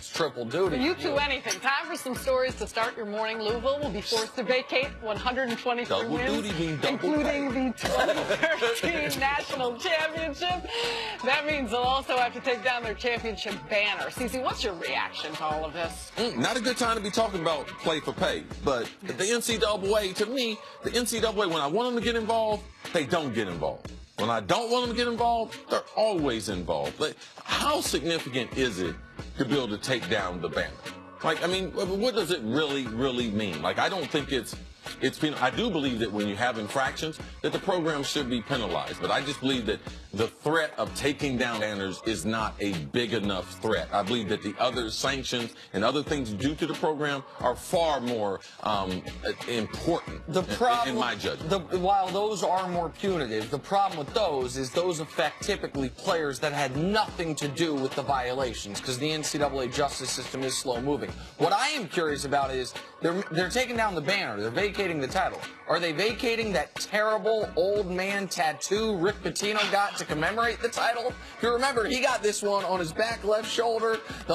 It's triple duty. You two, anything. Time for some stories to start your morning. Louisville will be forced to vacate 123 double wins, duty means double including the 2013 national championship. That means they'll also have to take down their championship banner. Cece, what's your reaction to all of this? Not a good time to be talking about play for pay, but the NCAA, to me, the NCAA, when I want them to get involved, they don't get involved. When I don't want them to get involved, they're always involved. Like, how significant is it to be able to take down the banner? Like, I mean, what does it really mean? Like, I don't think it's I do believe that when you have infractions, that the program should be penalized. But I just believe that the threat of taking down banners is not a big enough threat. I believe that the other sanctions and other things due to the program are far more important in my judgment. While those are more punitive, the problem with those is those affect typically players that had nothing to do with the violations, because the NCAA justice system is slow moving. What I am curious about is they're taking down the banner. They're vacating the title. Are they vacating that terrible old man tattoo Rick Pitino got to commemorate the title? If you remember, he got this one on his back left shoulder, the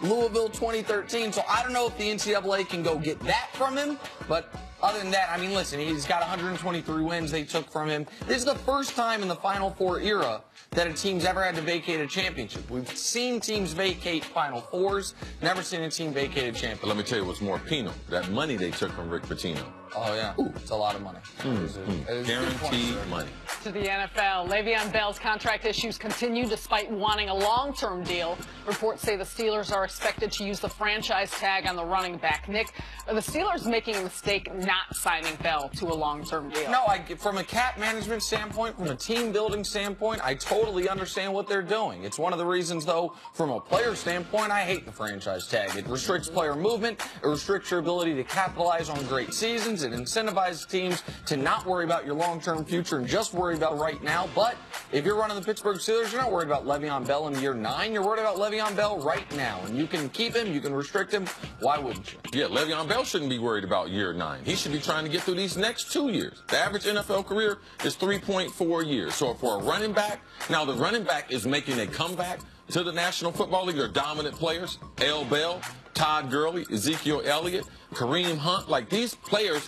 Louisville 2013. So I don't know if the NCAA can go get that from him, but other than that, I mean, listen, he's got 123 wins they took from him. This is the first time in the Final Four era that a team's ever had to vacate a championship. We've seen teams vacate Final Fours, never seen a team vacate a championship. Let me tell you what's more penal. That money they took from Rick Pitino. Oh, yeah. Ooh, it's a lot of money. Guaranteed money. To the NFL, Le'Veon Bell's contract issues continue despite wanting a long-term deal. Reports say the Steelers are expected to use the franchise tag on the running back. Nick, are the Steelers making a mistake not signing Bell to a long-term deal? No, from a cap management standpoint, from a team-building standpoint, I totally understand what they're doing. It's one of the reasons, though, from a player standpoint, I hate the franchise tag. It restricts player movement. It restricts your ability to capitalize on great seasons. It incentivizes teams to not worry about your long-term future and just worry about right now. But if you're running the Pittsburgh Steelers, you're not worried about Le'Veon Bell in year 9. You're worried about Le'Veon Bell right now. And you can keep him. You can restrict him. Why wouldn't you? Yeah, Le'Veon Bell shouldn't be worried about year 9. He should be trying to get through these next 2 years. The average NFL career is 3.4 years. So for a running back, now the running back is making a comeback to the National Football League. They're dominant players. L. Bell, Todd Gurley, Ezekiel Elliott, Kareem Hunt. Like, these players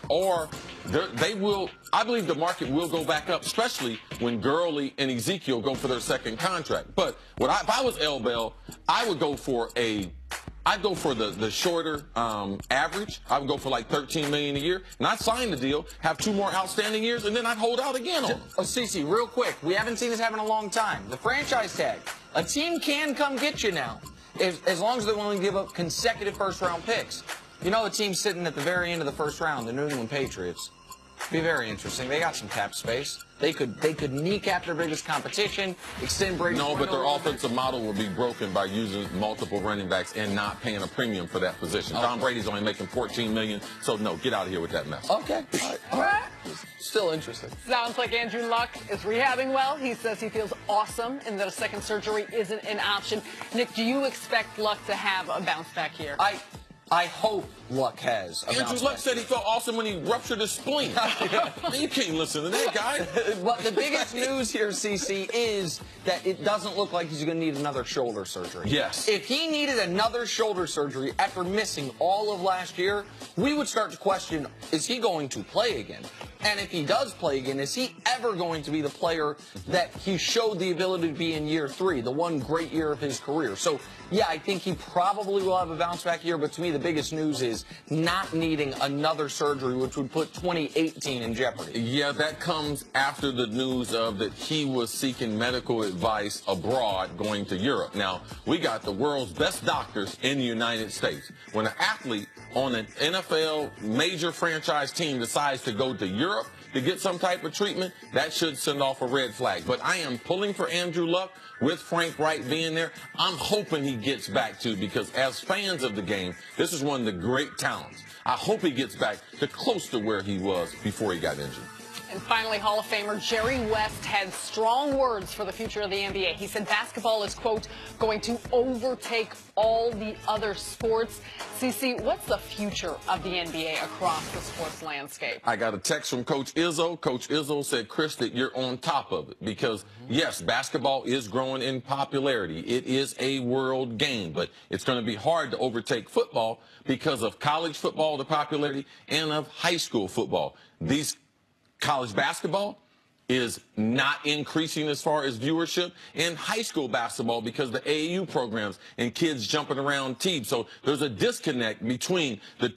I believe the market will go back up, especially when Gurley and Ezekiel go for their second contract. But if I was L. Bell, I would go for I'd go for the shorter average. I would go for like $13 million a year, not sign the deal, have 2 more outstanding years, and then I'd hold out again on them. Oh, Cece, real quick, we haven't seen this happen in a long time. The franchise tag. A team can come get you now, as long as they're willing to give up consecutive first-round picks. You know, a team sitting at the very end of the first round, the New England Patriots. Be very interesting. They got some cap space. They could kneecap their biggest competition, extend Brady's No, but their offensive model will be broken by using multiple running backs and not paying a premium for that position. Okay. Tom Brady's only making $14 million, so no, get out of here with that mess. Okay. All right. Still interesting. Sounds like Andrew Luck is rehabbing well. He says he feels awesome and that a second surgery isn't an option. Nick, do you expect Luck to have a bounce back here? I hope Luck has. Andrew Luck said he felt awesome when he ruptured his spleen. You can't listen to that guy. But the biggest news here, CC, is that it doesn't look like he's going to need another shoulder surgery. Yes. If he needed another shoulder surgery after missing all of last year, we would start to question, is he going to play again? And if he does play again, is he ever going to be the player that he showed the ability to be in year 3, the one great year of his career? So, yeah, I think he probably will have a bounce back year, but to me the biggest news is not needing another surgery, which would put 2018 in jeopardy. Yeah, that comes after the news of that he was seeking medical advice abroad going to Europe. Now, we got the world's best doctors in the United States. When an athlete on an NFL major franchise team decides to go to Europe to get some type of treatment, that should send off a red flag. But I am pulling for Andrew Luck with Frank Wright being there. I'm hoping he gets back to, because as fans of the game, this is one of the great talents. I hope he gets back to close to where he was before he got injured. And finally, Hall of Famer Jerry West had strong words for the future of the NBA. He said basketball is, quote, going to overtake all the other sports. CC, what's the future of the NBA across the sports landscape? I got a text from Coach Izzo. Coach Izzo said, Chris, that you're on top of it because, yes, basketball is growing in popularity. It is a world game, but it's going to be hard to overtake football because of college football, the popularity, and of high school football. These college basketball is not increasing as far as viewership, and high school basketball because the AAU programs and kids jumping around teams. So there's a disconnect between the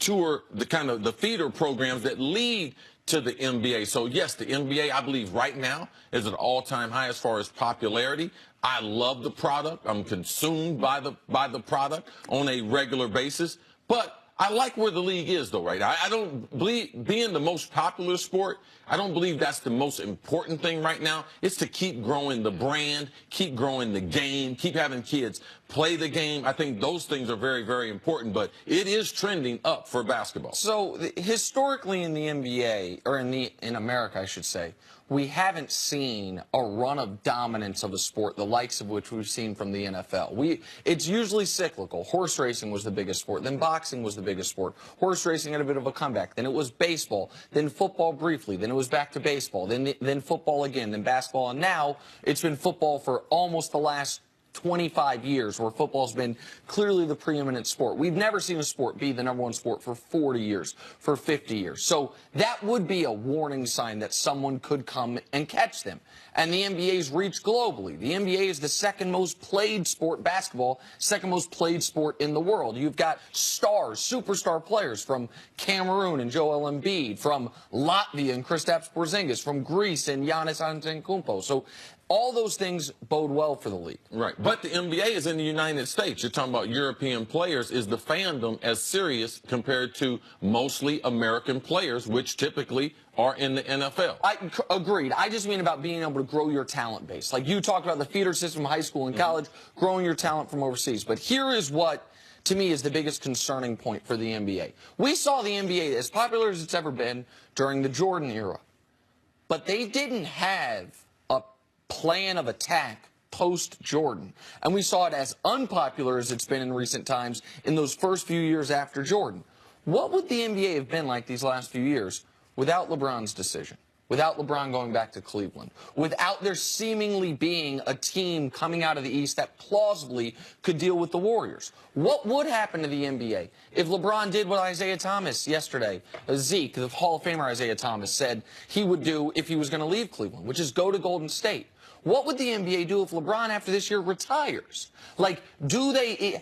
the feeder programs that lead to the NBA. So yes, the NBA, I believe right now is at an all-time high as far as popularity. I love the product. I'm consumed by the product on a regular basis, but I like where the league is, though, right? I don't believe being the most popular sport, I don't believe that's the most important thing right now. It's to keep growing the brand, keep growing the game, keep having kids play the game. I think those things are very, very important, but it is trending up for basketball. So historically in the NBA, or in America, I should say, we haven't seen a run of dominance of a sport, the likes of which we've seen from the NFL. It's usually cyclical. Horse racing was the biggest sport. Then boxing was the biggest sport. Horse racing had a bit of a comeback. Then it was baseball. Then football briefly. Then it was back to baseball. Then football again. Then basketball. And now it's been football for almost the last 25 years where football's been clearly the preeminent sport. We've never seen a sport be the #1 sport for 40 years, for 50 years. So that would be a warning sign that someone could come and catch them. And the NBA's reached globally. The NBA is the second most played sport, basketball, second most played sport in the world. You've got stars, superstar players from Cameroon and Joel Embiid, from Latvia and Kristaps Porzingis, from Greece and Giannis Antetokounmpo. So all those things bode well for the league. Right. But the NBA is in the United States. You're talking about European players. Is the fandom as serious compared to mostly American players, which typically are in the NFL? Agreed. I just mean about being able to grow your talent base. Like you talked about the feeder system, high school and college, growing your talent from overseas. But here is what, to me, is the biggest concerning point for the NBA. We saw the NBA as popular as it's ever been during the Jordan era. But they didn't have a plan of attack post-Jordan. And we saw it as unpopular as it's been in recent times in those first few years after Jordan. What would the NBA have been like these last few years without LeBron's decision? Without LeBron going back to Cleveland, without there seemingly being a team coming out of the East that plausibly could deal with the Warriors? What would happen to the NBA if LeBron did what Isaiah Thomas yesterday, Zeke, the Hall of Famer Isaiah Thomas, said he would do if he was going to leave Cleveland, which is go to Golden State? What would the NBA do if LeBron after this year retires? Like,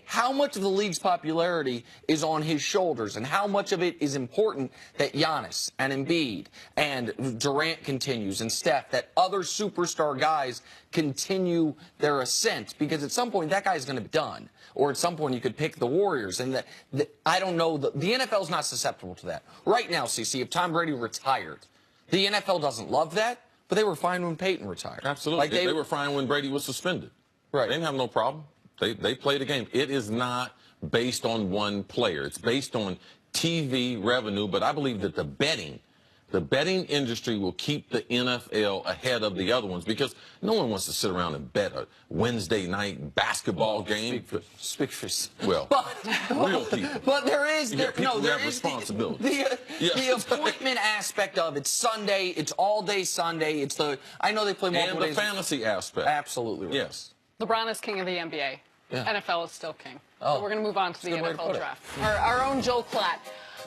how much of the league's popularity is on his shoulders, and how much of it is important that Giannis and Embiid and Durant continues and Steph, that other superstar guys continue their ascent? Because at some point that guy's going to be done, or at some point you could pick the Warriors, and I don't know, the NFL's not susceptible to that. Right now, CC, if Tom Brady retired, the NFL doesn't love that. But they were fine when Peyton retired. Absolutely. Like they were fine when Brady was suspended. Right. They didn't have no problem. They played the game. It is not based on one player. It's based on TV revenue. But I believe that the betting industry will keep the NFL ahead of the other ones because no one wants to sit around and bet a Wednesday night basketball game. Speak for yourself. Well, real people. But there is responsibility. The appointment aspect of it's Sunday. It's all day Sunday. I know they play multiple days. And the fantasy aspect. Absolutely. Right. Yes. LeBron is king of the NBA. Yeah. NFL is still king. Oh. So we're going to move on to the That's a good way to NFL put it. draft. Our own Joel Klatt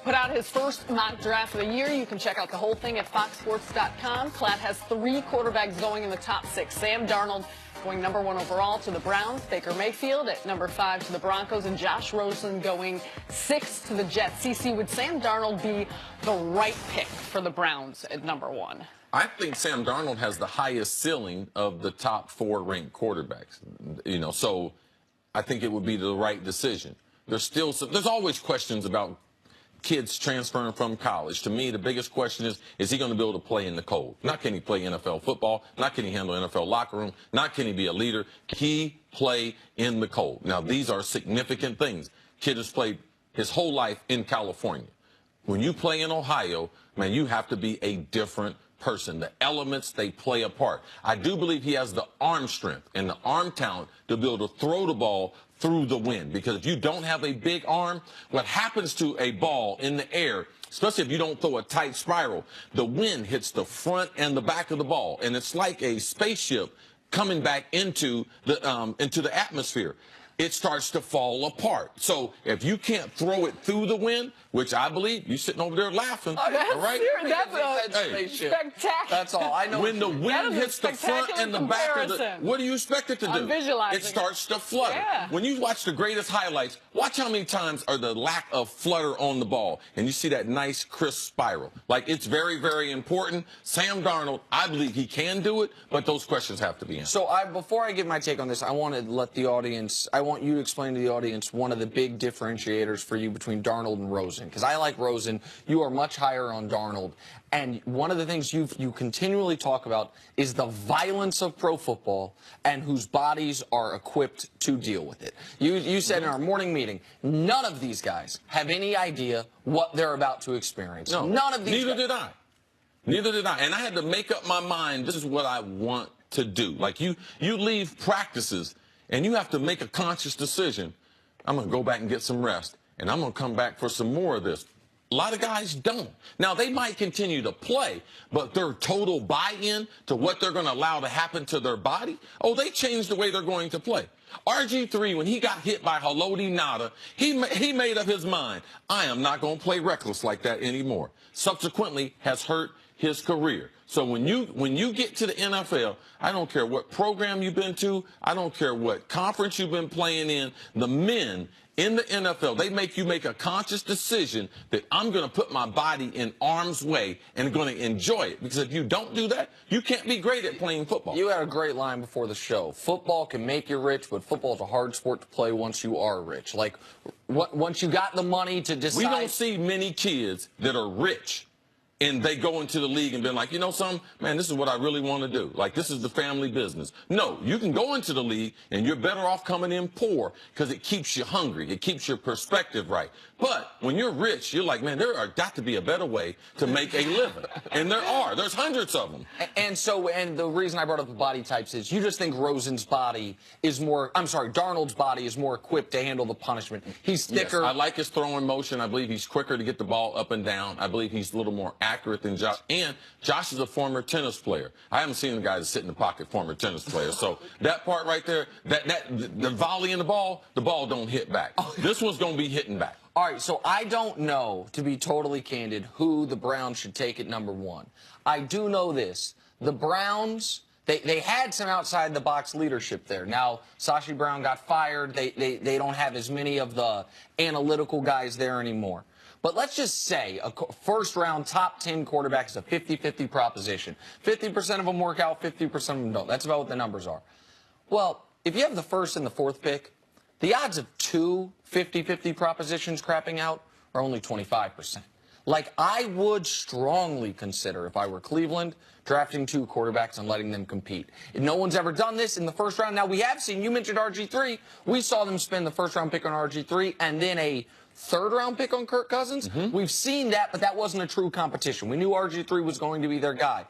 put out his first mock draft of the year. You can check out the whole thing at foxsports.com. Klatt has 3 quarterbacks going in the top 6. Sam Darnold going #1 overall to the Browns, Baker Mayfield at #5 to the Broncos, and Josh Rosen going 6th to the Jets. CC, would Sam Darnold be the right pick for the Browns at #1? I think Sam Darnold has the highest ceiling of the top 4 ranked quarterbacks. So I think it would be the right decision. There's always questions about kids transferring from college. To me, the biggest question is he going to be able to play in the cold? Not can he play NFL football, not can he handle NFL locker room, not can he be a leader. He play in the cold. Now, these are significant things. Kid has played his whole life in California. When you play in Ohio, man, you have to be a different person. The elements, they play a part. I do believe he has the arm strength and the arm talent to be able to throw the ball through the wind. Because if you don't have a big arm, what happens to a ball in the air, especially if you don't throw a tight spiral, the wind hits the front and the back of the ball. And it's like a spaceship coming back into the atmosphere. It starts to fall apart. So if you can't throw it through the wind, which I believe you're sitting over there laughing, Oh, that's all right? that's spectacular. That's all. I know. When the wind hits the front and the back of the, what do you expect it to do? I'm visualizing it starts to flutter. Yeah. When you watch the greatest highlights, watch how many times are the lack of flutter on the ball, and you see that nice crisp spiral. Like, it's very, very important. Sam Darnold, I believe he can do it, but those questions have to be answered. So before I give my take on this, I want to let the audience, I want you to explain to the audience one of the big differentiators for you between Darnold and Rosen. Because I like Rosen. You are much higher on Darnold. And one of the things you continually talk about is the violence of pro football and whose bodies are equipped to deal with it. You said in our morning meeting, none of these guys have any idea what they're about to experience. No, none of these neither guys. did I. Neither did I. And I had to make up my mind, this is what I want to do. Like, you leave practices and you have to make a conscious decision. I'm going to go back and get some rest, and I'm going to come back for some more of this. A lot of guys don't. Now, they might continue to play, but their total buy-in to what they're going to allow to happen to their body, oh, they changed the way they're going to play. RG3, when he got hit by Haloti Ngata, he made up his mind. I am not going to play reckless like that anymore. Subsequently, has hurt his career. So when you get to the NFL, I don't care what program you've been to, I don't care what conference you've been playing in, the men in the NFL, they make you make a conscious decision that I'm going to put my body in harm's way and going to enjoy it. Because if you don't do that, you can't be great at playing football. You had a great line before the show. Football can make you rich, but football is a hard sport to play once you are rich. Like, once you got the money to decide. We don't see many kids that are rich and they go into the league and been like, you know something, man, this is what I really want to do. Like, this is the family business. No, you can go into the league and you're better off coming in poor because it keeps you hungry. It keeps your perspective right. But when you're rich, you're like, man, there are got to be a better way to make a living. And there are. There's hundreds of them. And the reason I brought up the body types is you just think Rosen's body is more, Darnold's body is more equipped to handle the punishment. He's thicker. Yes, I like his throwing motion. I believe he's quicker to get the ball up and down. I believe he's a little more accurate than Josh. And Josh is a former tennis player. I haven't seen a guy that sit in the pocket, former tennis player. So that part right there, the volley in the ball don't hit back. This one's going to be hitting back. All right, so I don't know, to be totally candid, who the Browns should take at number one. I do know this. The Browns, they had some outside-the-box leadership there. Now, Sashi Brown got fired. They don't have as many of the analytical guys there anymore. But let's just say a first-round top 10 quarterback is a 50-50 proposition. 50% of them work out, 50% of them don't. That's about what the numbers are. Well, if you have the first and the fourth pick, the odds of two 50-50 propositions crapping out are only 25%. Like, I would strongly consider, if I were Cleveland, drafting two quarterbacks and letting them compete. No one's ever done this in the first round. Now, we have seen, you mentioned RG3. We saw them spend the first-round pick on RG3 and then a third-round pick on Kirk Cousins. We've seen that, but that wasn't a true competition. We knew RG3 was going to be their guy.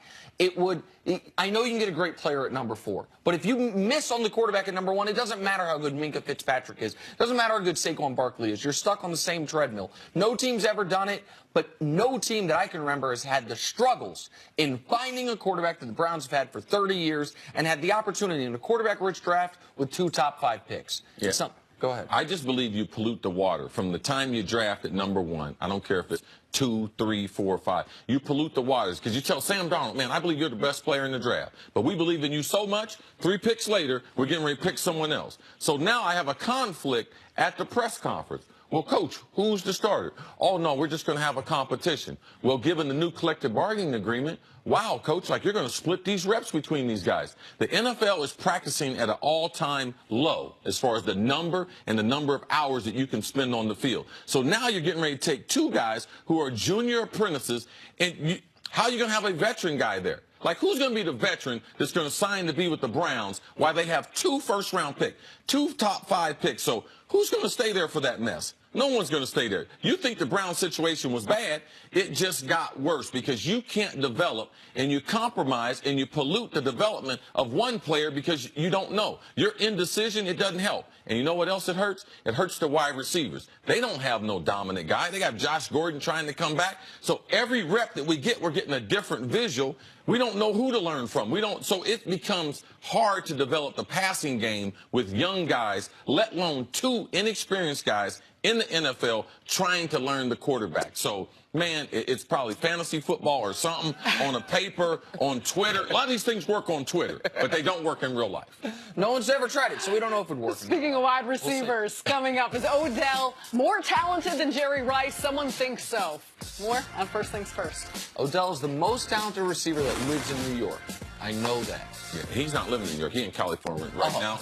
I know you can get a great player at number 4, but if you miss on the quarterback at number 1, it doesn't matter how good Minkah Fitzpatrick is. It doesn't matter how good Saquon Barkley is. You're stuck on the same treadmill. No team's ever done it, but no team that I can remember has had the struggles in finding a quarterback that the Browns have had for 30 years and had the opportunity in a quarterback-rich draft with 2 top 5 picks. Yeah. Go ahead. I just believe you pollute the water from the time you draft at number 1. I don't care if it's 2, 3, 4, 5. You pollute the waters because you tell Sam Darnold, man, I believe you're the best player in the draft. But we believe in you so much, 3 picks later, we're getting ready to pick someone else. So now I have a conflict at the press conference. Well, Coach, who's the starter? Oh, no, we're just going to have a competition. Well, given the new collective bargaining agreement, wow, Coach, like you're going to split these reps between these guys. The NFL is practicing at an all-time low as far as the number and the number of hours that you can spend on the field. So now you're getting ready to take 2 guys who are junior apprentices, and how are you going to have a veteran guy there? Like, who's going to be the veteran that's going to sign to be with the Browns while they have 2 first-round picks, 2 top 5 picks? So Who's going to stay there for that mess? No one's going to stay there. You think the Brown situation was bad. It just got worse because you can't develop and you compromise and you pollute the development of one player because you don't know. Your indecision, it doesn't help. And you know what else it hurts? It hurts the wide receivers. They don't have no dominant guy. They got Josh Gordon trying to come back. So every rep that we get, we're getting a different visual. We don't know who to learn from. So it becomes hard to develop the passing game with young guys, let alone two inexperienced guys in the NFL trying to learn the quarterback. So, man, it's probably fantasy football or something on a paper, on Twitter. A lot of these things work on Twitter, but they don't work in real life. No one's ever tried it, so we don't know if it works. Speaking of wide receivers, coming up, is Odell more talented than Jerry Rice? Someone thinks so. More on First Things First. Odell is the most talented receiver that lives in New York. I know that. Yeah, he's not living in New York. He's in California right now.